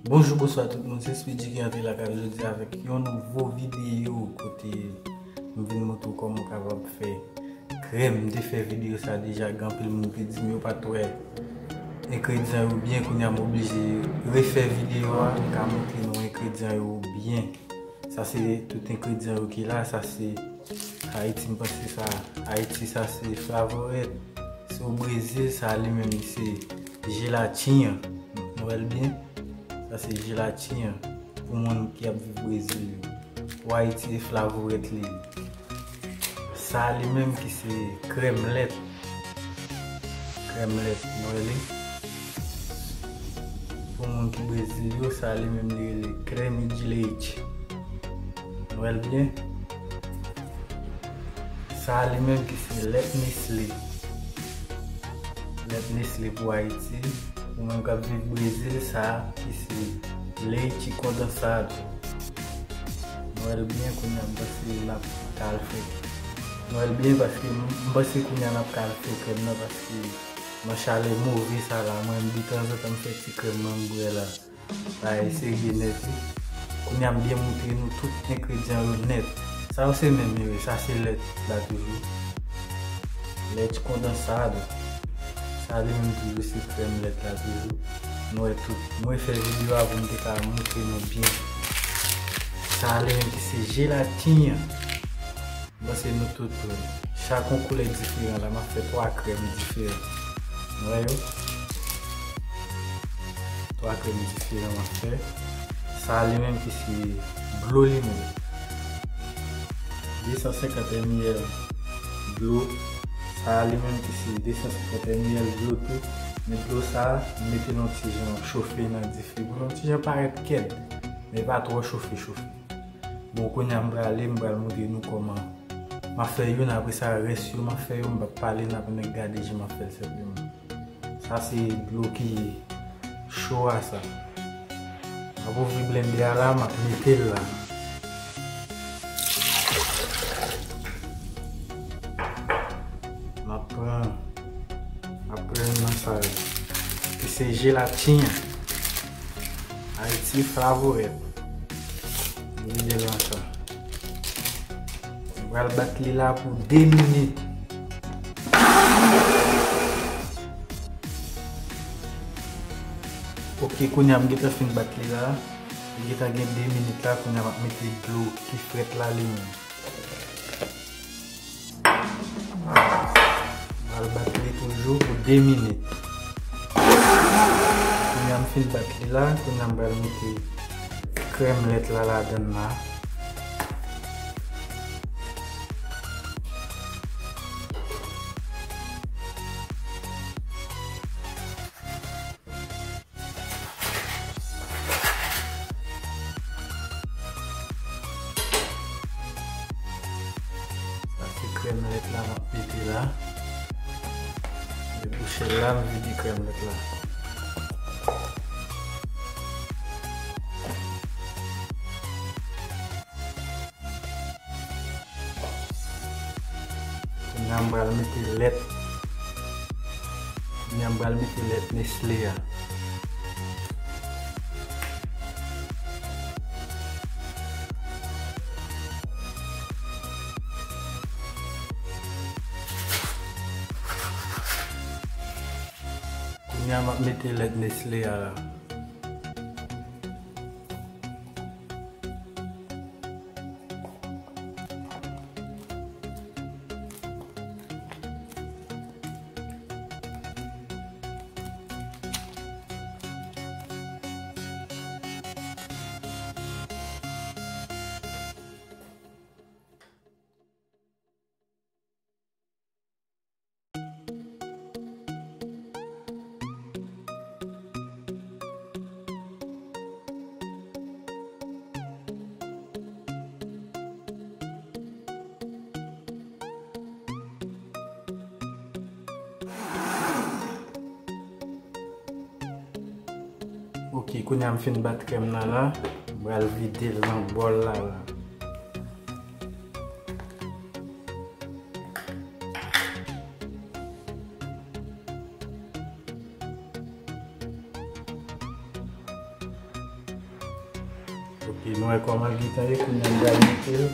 Bonjour, bonsoir tout le monde, c'est Speedy qui entre la carte aujourd'hui avec une nouvelle vidéo côté je viens montrer comment capable faire crème de faire vidéo ça déjà grand pile monde qui dit mais pas trop ingrédients ou bien qu'on a obligé refaire vidéo car montrer nos ingrédients ou bien ça c'est tout ingrédient qui là ça c'est Haïti me pense ça Haïti ça c'est flavorette c'est au Brésil ça lui-même c'est gélatine vous voyez bien. Ça c'est gélatine pour les gens qui vivent au Brésil. Ou Haïti, flavorette. Ça lui-même qui c'est crème-lette. Crème-lette, pour les gens qui Brésil, ça lui-même les crème de leite. Vous voyez bien? Ça lui-même qui c'est lait Nestlé. Lait Nestlé pour Haïti. Pour les gens qui vivent au Brésil, ça qui c'est leite condensado. Noël bien qu'on a passé la calfe. Noël bien parce que je sais qu'on a la calfe crème parce que ma chaleur mauvais ça là. Moi de temps en temps je fais crème dans là. Là essayer net. On a bien montré nous tout ingrédients net. Ça c'est même ça c'est lait là toujours. Lait condensado. Ça lui même toujours c'est crème lait là toujours. Moi tout. Moi faire vidéo avant de montrer nous bien. Ça lui même c'est gélatine. Moi c'est nous tout. Chaque couleur est différent. Là m'a fait 3 crèmes différentes. Vous voyez? 3 crèmes différentes m'a fait. Ça lui même c'est bleu limon. 250 ml bleu. Ça lui même c'est 250 ml bleu tout. Mais l'eau ça, mettez dans le petit genre chauffer dans le feu. Le petit genre paraît quête, mais pas trop chauffer. Bon, quand on a aller, on va montrer nous comment. Ma fait une après ça reste sur ma fait on va parler n'a pas regarder je m'a fait simplement. Ça c'est de l'eau qui est chaud à ça. Après vous blender là, ma mettez là. Après c'est gélatine Haïti flavorette. On va le battre là pour 2 minutes. Ok, quand on a fait battre là, il y a 2 minutes là qu'on a mettre de l'eau qui frette la ligne. On va le battre toujours pour 2 minutes. On a fait battre là, on a mettre crème lait là dedans. Crème lait là, mettez là. Et boucher là, on dit crème lait là. On va mettre lait. On va mettre lait Nestlé. On va mettre lait Nestlé là. Ok, quand on a fait une battre crème là, on va le vider dans le bol là. Ok, nou e koman gita e kou nyan gay metel.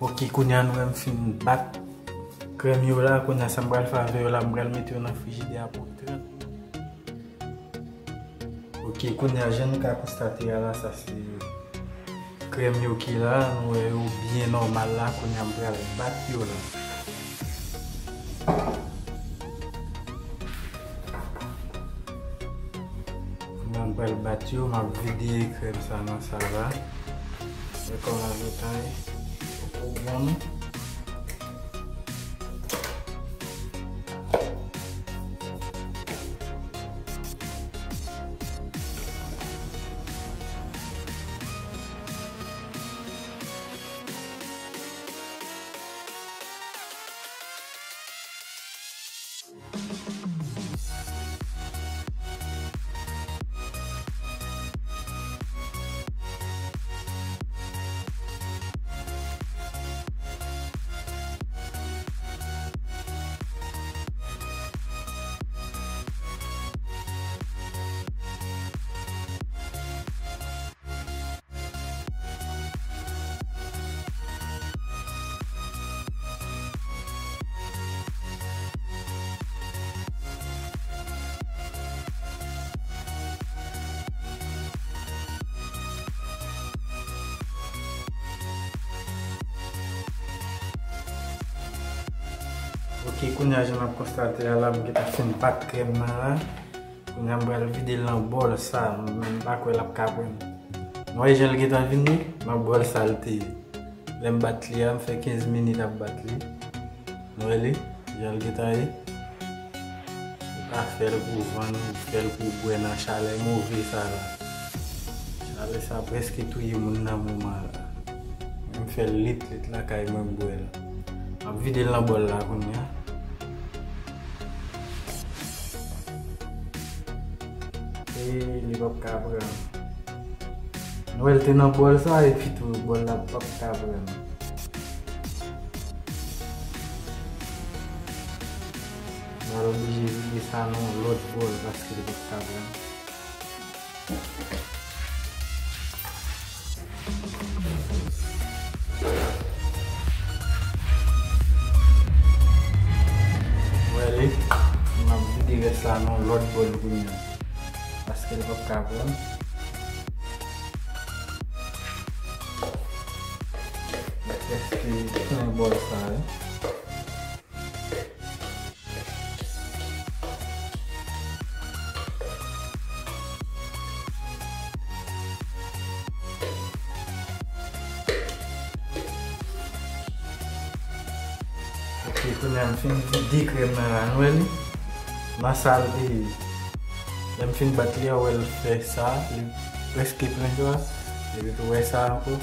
Ok, konya nou em fin bat krem yo la, konya sa mbral fave yo la, mbral mette yo nan frigide pou 30. Ok, konya jen ka konstate ya la, sa se krem yo ki la, nou yo bien normal la, konya mbral bat yo la. Mbral bat yo, ma vide krem sa nan sa la. E kon la vetay. One. Ok, kounya je nan konstate la m get a fin pat krem nan la. Kounya m bral vide nan bol sa, m bakwe lap kapwen. Noy jel get a vini, nan bol salte. Lem bat li am fe 15 minit ap bat li. Noy li, jel get a yi. A fel pou van, fel pou bwen nan chale mouvi sa la. Chale sa preske touye moun nan mouman la. M fel lit la kay mwen bwen la. Ap vide nan bol la kounya. Li pap kapren. Noel te nan bol sa e fitou bol la pap kapren. Mal oblige vide sa nan lot bol paske li pap kapren. Noel nan vide sa nan lot bol kounya. Paske li pap kapren. Paske nan bol sa Ok, kounya m fin vide krem nan anwel. Nan sal di. Lem fin bat li a wel fe sa. Li preske plen jwa. Li bit we sa anko.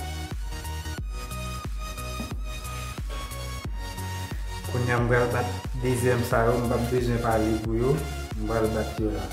Kounya m bral bat dezem sa yo. M bab bezwen pali pou yo. M bral bat yo la.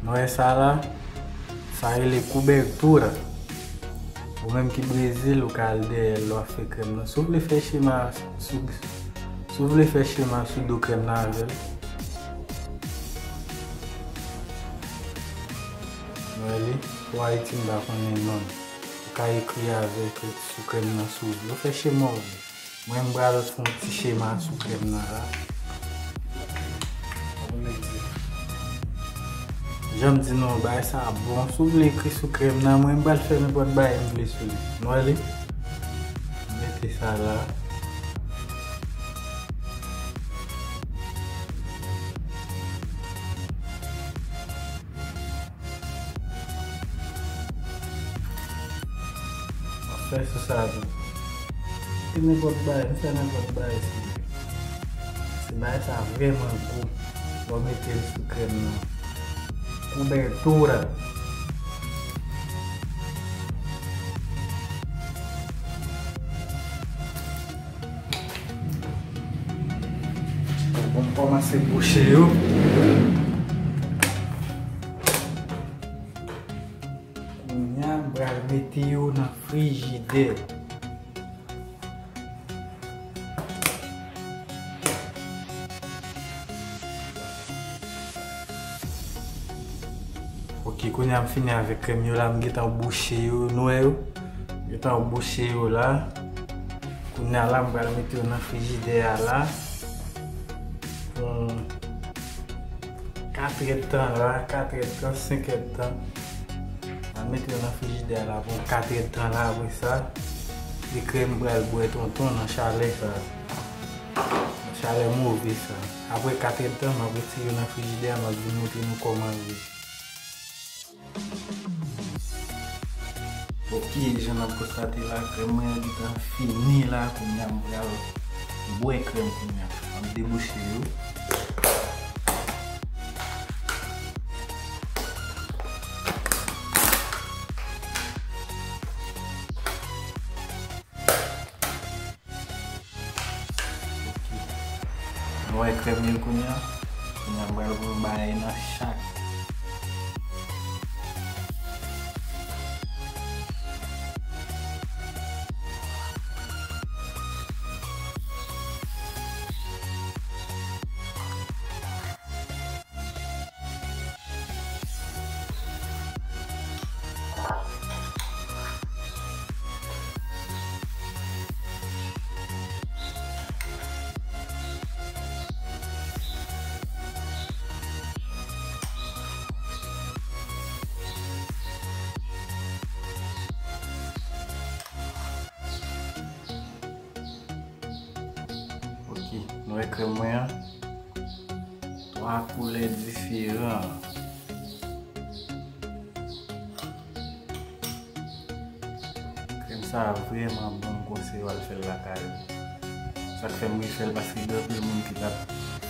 Noe sa la, sa e le coubertura. Ou menm ki Brazil ou kalde lo a fe krem nan. Sou vle fe chima sou do krem nan vel. Noe li, ou a itin da konen non. Ou ka ekri avek sou krem nan sou. Lo fe chima ou. Mwen bral fon ti chima sou krem nan la. Jam di nou bay sa bon, sou vle ekri sou krem nan, mwen bal fè mè pot bay mwen sou li. Nou li, mette sa la. Fè sou sa di. Mè pot bay, mè pot bay si. Si bay sa vreman kou, mwen mette sou krem nan. Cobertura. Vamos começar a puxar eu. Minha bral meteu na frigideira. Ok, kounya m fini avek krem yo la, m getan bouché yo nou yo. Getan bouché yo la. Kounya la m bral mette yo nan frigidaire la. 4 heures de temps là, 4 heures de temps, 5 heures de temps. On va mettre dans le frigidaire là pour 4 heures de temps là après ça. Et crème pour boire tonton dans chalet ça. Chalet mauvais ça. Après 4 heures de temps, on va retirer dans le frigidaire, on va montrer nous comment manger. Ok, je vais constater la crème est finie là, comme il y a une bonne crème comme il y a. On va déboucher. Vai creme kunya baru main nasak. Nous crème 3 couleurs différentes. Crème ça vraiment bon conseil à faire la caille. Ça fait moi faire parce que d'autres monde qui t'a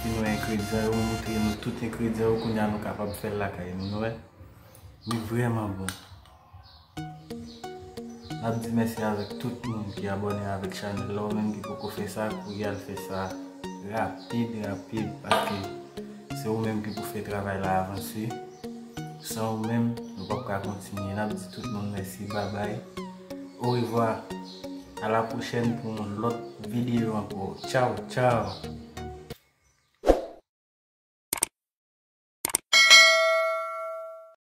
nous ingrédients ou montrer nous tout ingrédients qu'on a nous capable de faire la caille nous ouais. Mais vraiment bon. Je dis merci avec tout le monde qui est abonné avec la chaîne, là même qui peut faire ça, pour y aller faire ça rapide, parce que c'est vous-même qui pouvez faire le travail là avancer. Sans vous-même, nous ne pouvons pas continuer. Je dis tout le monde merci, bye bye. Au revoir, à la prochaine pour une autre vidéo encore. Ciao, ciao.